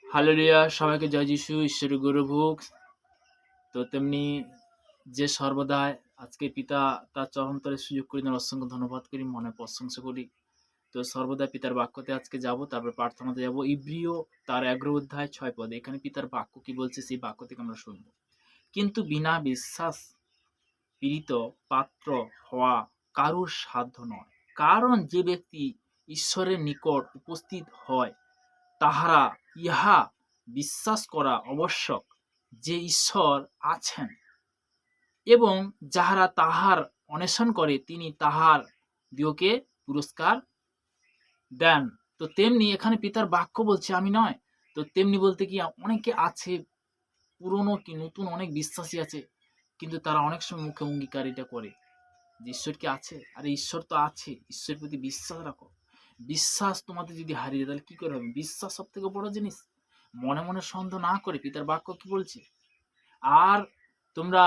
Hallelujah! সবাইকে জয় যিশু, ঈশ্বরের গৌরবহোক। তো তেমনি যে সর্বদাই আজকে পিতা তার চরণতলে সুযোগ করে দেওয়ার অসংখ্য ধন্যবাদ করি, মনে প্রশংসা করি। তো সর্বদা পিতার বাক্যতে আজকে যাব, তারপর প্রার্থনাতে যাব। ইব্রিয় তার 11 অধ্যায় 6 পদে এখানে পিতার বাক্য কি বলছে সেই বাক্য থেকে আমরা শুনব। কিন্তু বিনা বিশ্বাস পীড়িত পাত্র হওয়া কারুর সাধ্য নয়, কারণ যে ব্যক্তি ঈশ্বরের নিকট উপস্থিত হয় তাহারা ইহা বিশ্বাস করা আবশ্যক যে ঈশ্বর আছেন, এবং যাহারা তাহার অন্বেষণ করে তিনি তাহার দিওকে পুরস্কার দেন। তো তেমনি এখানে পিতার বাক্য বলছে, আমি নয়। তো তেমনি বলতে কি অনেকে আছে, পুরনো কি নতুন অনেক বিশ্বাসী আছে, কিন্তু তারা অনেক সময় মুখে অঙ্গীকার এটা করে যে ঈশ্বর কি আছে। আরে ঈশ্বর তো আছে, ঈশ্বরের প্রতি বিশ্বাস রাখো। বিশ্বাস তোমাদের যদি হারিয়ে যায় তাহলে কি করে হবে? বিশ্বাস সব থেকে বড় জিনিস। মনে মনে সন্দেহ না করে পিতার বাক্য কি বলছে। আর তোমরা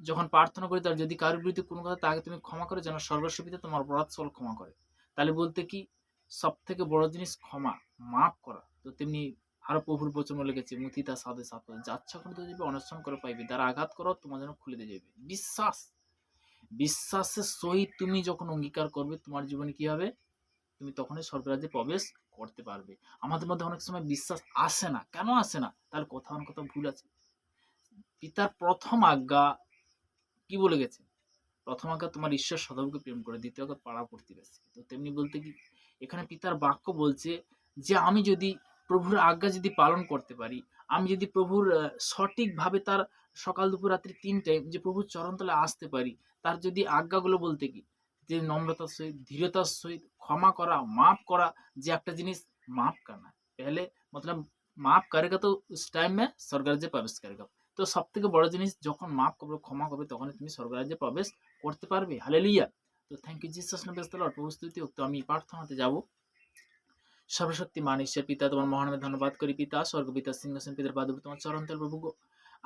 যখন প্রার্থনা করি তার যদি কারোর বিরুদ্ধে কোনো কথা তাকে তুমি ক্ষমা করে, যেন সর্বস্ব পিতা তোমার অপরাধ সকল ক্ষমা করে। তাহলে বলতে কি সব থেকে বড় জিনিস ক্ষমা, মাফ করা। তো তেমনি আরো প্রভুর বচন লেগেছে, মুথি তার সাথে সাথে যাচ্ছা করে যাবে, অনশন করে পাইবে, দ্বারা আঘাত করো তোমার যেন খুলে দিয়ে যাবে। বিশ্বাস, বিশ্বাসের সহিত তুমি যখন অঙ্গীকার করবে তোমার জীবনে কি হবে, তুমি তখনই স্বর্গরাজ্যে প্রবেশ করতে পারবে। আমাদের মধ্যে অনেক সময় বিশ্বাস আসে না। কেন আসে না? তার কোথাও না কোথাও ভুল আছে। পিতার প্রথম আজ্ঞা কি বলে গেছে? প্রথম আজ্ঞা তোমার ঈশ্বর সদাপ্রভুকে প্রেম করে, দ্বিতীয় আজ্ঞা পাড়া প্রতিবেশী। তো তেমনি বলতে কি এখানে পিতার বাক্য বলছে যে আমি যদি প্রভুর আজ্ঞা যদি পালন করতে পারি, আমি যদি প্রভুর সঠিকভাবে তার সকাল দুপুর রাত্রি ৩ টাইম যে প্রভুর চরণতলে আসতে পারি, তার যদি আজ্ঞাগুলো বলতে কি যে নম্রতার সহিত, ধীরতার সহিত ক্ষমা করা, মাফ করা, যে একটা জিনিস माफ करना है पहले, मतलब माफ करेगा तो उस टाइम में স্বর্গরাজ্যে প্রবেশ करेगा। তো সবথেকে বড় জিনিস যখন মাফ করবে, ক্ষমা করবে, তখনই তুমি স্বর্গরাজ্যে প্রবেশ করতে পারবে। হালেলুয়া! তো thank you Jesus name, praise the Lord. প্রভু স্তুতি হোক। তো আমি প্রার্থনাতে যাব। সর্বশক্তিমান ঈশ্বর পিতা, তোমার মহানামে ধন্যবাদ করি পিতা, স্বর্গপিতা সিংহাসন পিতার পাদবে তোমার চরণ তল প্রভু গো।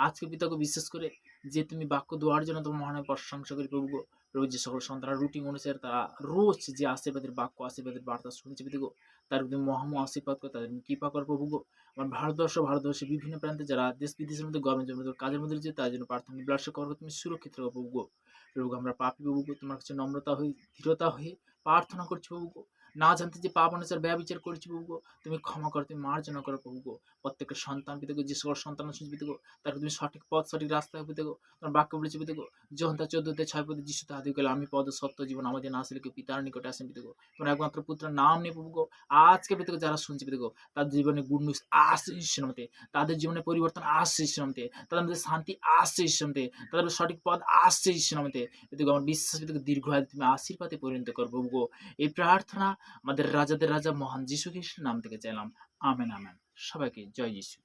আজকে পিতাকে বিশেষ করে যে তুমি বাক্য দেওয়ার জন্য তোমার মহানামে প্রশংসা করি প্রভু গো। প্রভু যে সকল সন্তানরা রুটিন অনুসারে তারা রোজ যে আশীর্বাদের বাক্য, আশীর্বাদের বার্তা শুনছে পিতা গো, তার তুমি মহামহ আশীর্বাদ করে তাদের কৃপা কর প্রভু গো। আমার ভারতবর্ষের বিভিন্ন প্রান্তে যারা দেশ বিদেশের মধ্যে গভর্নমেন্ট জন্য কাজের মধ্যে রয়েছে তার জন্য প্রার্থনা বিলাস করো, তুমি সুরক্ষিত রাখো প্রভু গো। প্রভু গো, আমরা পাপী প্রভু গো, তোমার কাছে নম্রতা হয়ে ধীরতা হয়ে প্রার্থনা করছি প্রভু গো। না জানতে যে পাপ অনুসার ব্যয় বিচার করেছি প্রভু গো, তুমি ক্ষমা করো, তুমি মার্জনা করো প্রভু গো। প্রত্যেকের সন্তান পিতা গো, যে সকল সন্তান শুনছি পিতা গো, তাকে তুমি সঠিক পথ সঠিক রাস্তায় পিতা গো, তোমার বাক্য বলেছি পিতা গো। যোহান তার 14:6 পদে যিশু তাহাদের গেল, আমি পদ সত্য জীবন আমাদের না আসলে কেউ পিতার নিকটে আসেন পিতা গো। তোমার একমাত্র পুত্রের নাম নেই প্রভু গো। আজকে পিতা গো যারা শুনছে পিতা গো, তাদের জীবনে গুড নিউজ আসছে ঈশ্বরের মতে, তাদের জীবনে পরিবর্তন আসছে ঈশ্বরের মতে, তাদের মধ্যে শান্তি আসছে ঈশ্বরের মতে, তাদের সঠিক পথ আসছে ঈশ্বরের মতে পিতা গো। আমার বিশ্বাস পিতা গো দীর্ঘায়ু তুমি আশীর্বাদে পরিণত কর প্রভু গো। এই প্রার্থনা আমাদের রাজাদের রাজা মহান যিশু খ্রিস্টের নাম থেকে চাইলাম, আমেন আমেন। সবাইকে জয় যিশু।